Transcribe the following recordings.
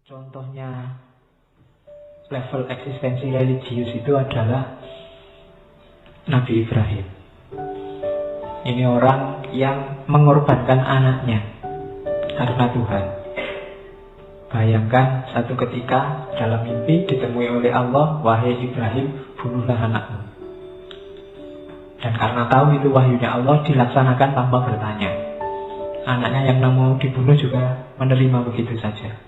Contohnya level eksistensi religius itu adalah Nabi Ibrahim. Ini orang yang mengorbankan anaknya karena Tuhan. Bayangkan satu ketika dalam mimpi ditemui oleh Allah, wahai Ibrahim, bunuhlah anakmu. Dan karena tahu itu wahyunya Allah, dilaksanakan tanpa bertanya. Anaknya yang mau dibunuh juga menerima begitu saja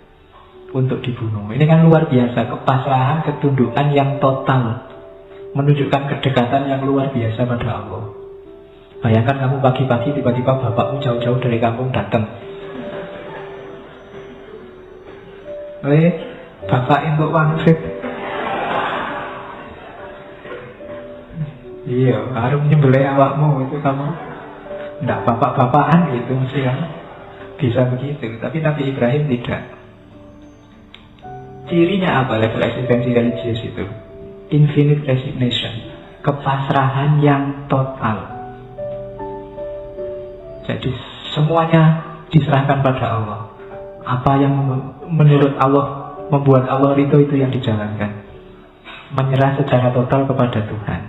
untuk dibunuh. Ini kan luar biasa, kepasrahan, ketundukan yang total, menunjukkan kedekatan yang luar biasa pada Allah. Bayangkan kamu pagi-pagi tiba-tiba bapakmu jauh-jauh dari kampung datang. Bapak untuk wangsit. Iya, baru menyembelih awakmu itu kamu. Nggak bapak-bapakan gitu mesti kan. Bisa begitu, tapi Nabi Ibrahim tidak. Cirinya apa level eksistensi religius itu? Infinite resignation, kepasrahan yang total. Jadi semuanya diserahkan pada Allah. Apa yang menurut Allah membuat Allah itu yang dijalankan. Menyerah secara total kepada Tuhan.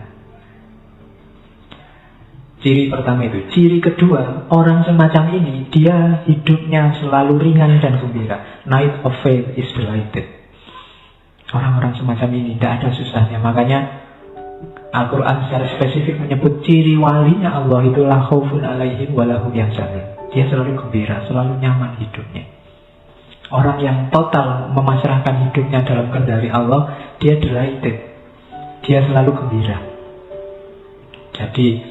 Ciri pertama itu. Ciri kedua, orang semacam ini dia hidupnya selalu ringan dan gembira. Night of faith is delighted. Orang-orang semacam ini tidak ada susahnya. Makanya Al-Quran secara spesifik menyebut ciri walinya Allah itu la khaufun alaihim wa lahum yahzanun. Dia selalu gembira, selalu nyaman hidupnya. Orang yang total memasrahkan hidupnya dalam kendali Allah, dia delighted. Dia selalu gembira. Jadi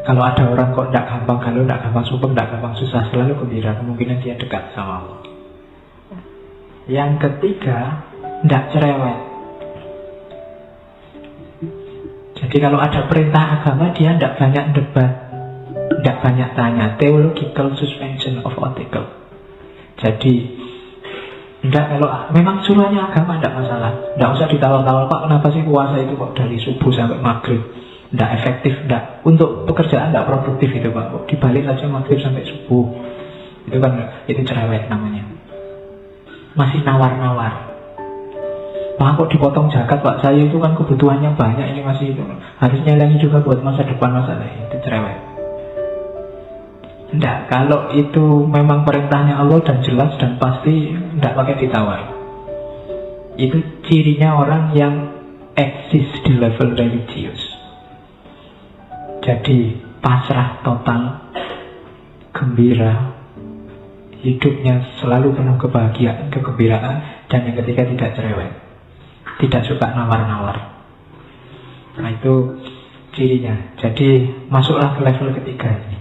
kalau ada orang kok tidak gampang galau, tidak gampang sumpah, tidak gampang susah, selalu gembira, kemungkinan dia dekat sama Allah. Yang ketiga, tidak cerewet. Jadi kalau ada perintah agama, dia tidak banyak debat, tidak banyak tanya. Theological suspension of article. Jadi tidak, kalau memang suruhannya agama tidak masalah, tidak usah ditawar-tawar, Pak kenapa sih puasa itu kok dari subuh sampai maghrib, tidak efektif, tidak untuk pekerjaan, tidak produktif itu Pak, kok dibalik saja maghrib sampai subuh. Itu kan, itu cerewet namanya. Masih nawar-nawar. Pak kok dipotong zakat Pak, saya itu kan kebutuhannya banyak, ini masih itu harusnya lagi juga buat masa depan masalah. Itu cerewet. Tidak, kalau itu memang perintahnya Allah dan jelas dan pasti, tidak pakai ditawar. Itu cirinya orang yang eksis di level religius. Jadi pasrah total, gembira, hidupnya selalu penuh kebahagiaan, kegembiraan, dan yang ketiga tidak cerewet, tidak suka nawar-nawar. Nah itu cirinya. Jadi masuklah ke level ketiga ini.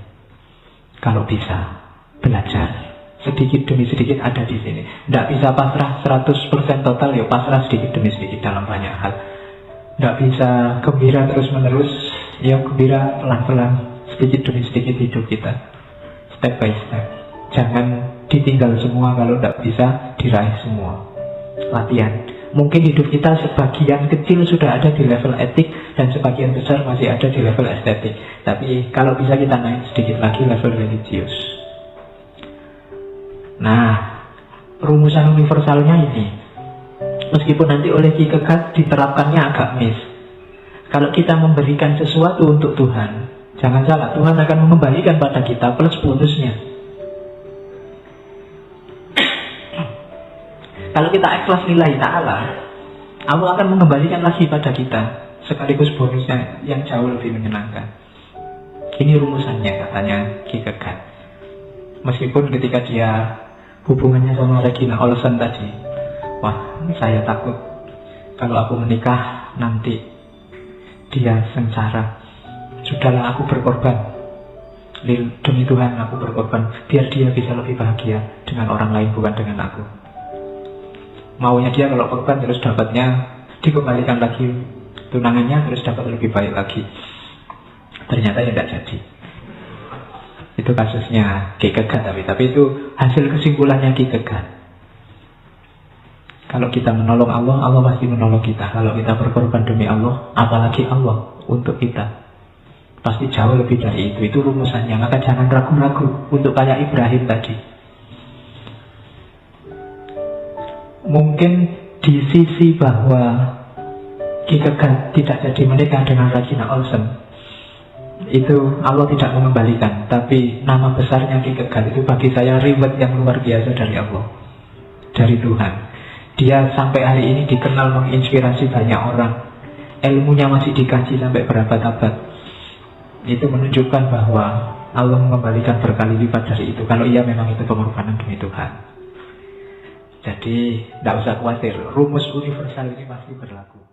Kalau bisa belajar sedikit demi sedikit ada di sini. Tidak bisa pasrah 100% total, ya pasrah sedikit demi sedikit dalam banyak hal. Tidak bisa gembira terus-menerus, ya gembira pelan-pelan, sedikit demi sedikit hidup kita, step by step. Jangan ditinggal semua, kalau tidak bisa diraih semua. Latihan. Mungkin hidup kita sebagian kecil sudah ada di level etik dan sebagian besar masih ada di level estetik. Tapi kalau bisa kita naik sedikit lagi level religius. Nah, rumusan universalnya ini, meskipun nanti oleh Ki Kegat diterapkannya agak miss. Kalau kita memberikan sesuatu untuk Tuhan, jangan salah, Tuhan akan mengembalikan pada kita plus bonusnya. Kalau kita ikhlas lillahi ta'ala, Allah akan mengembalikan lagi pada kita, sekaligus bonusnya yang jauh lebih menyenangkan. Ini rumusannya katanya Ki Kegat. Meskipun ketika dia hubungannya sama Regina Olsen tadi, wah saya takut kalau aku menikah nanti dia sengsara. Sudahlah aku berkorban, demi Tuhan aku berkorban, biar dia bisa lebih bahagia dengan orang lain bukan dengan aku. Maunya dia kalau korban terus dapatnya dikembalikan lagi tunangannya, terus dapat lebih baik lagi. Ternyata tidak jadi. Itu kasusnya Ki Kegat, tapi itu hasil kesimpulannya Ki Kegat. Kalau kita menolong Allah, Allah pasti menolong kita. Kalau kita berkorban demi Allah, apalagi Allah untuk kita, pasti jauh lebih dari itu. Itu rumusannya. Maka jangan ragu-ragu untuk kayak Ibrahim tadi. Mungkin di sisi bahwa Kierkegaard tidak jadi menikah dengan Regina Olsen, itu Allah tidak mengembalikan. Tapi nama besarnya Kierkegaard itu bagi saya reward yang luar biasa dari Allah, dari Tuhan. Dia sampai hari ini dikenal menginspirasi banyak orang. Ilmunya masih dikaji sampai berabad-abad. Itu menunjukkan bahwa Allah mengembalikan berkali lipat dari itu, kalau ia memang itu pengorbanan demi Tuhan. Jadi tidak usah khawatir, rumus universal ini pasti berlaku.